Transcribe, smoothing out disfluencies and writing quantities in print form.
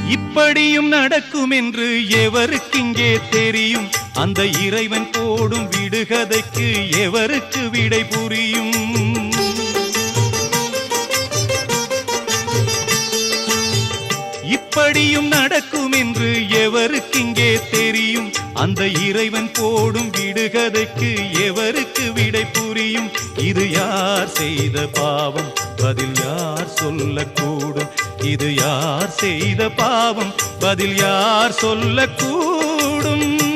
இப்படியும் நடக்கும் என்று எவருக்கிங்கே தெரியும்? அந்த இறைவன் போடும் விடுகதைக்கு எவருக்கு விடை புரியும்? இப்படியும் நடக்கும் என்று எவருக்கிங்கே தெரியும்? அந்த இறைவன் போடும் விடுகதைக்கு எவருக்கு விடை புரியும்? இது யார் செய்த பாவம்? பதில் யார் சொல்லக்கூடும்? இது யார் செய்த பாவம்? பதில் யார் சொல்லக்கூடும்?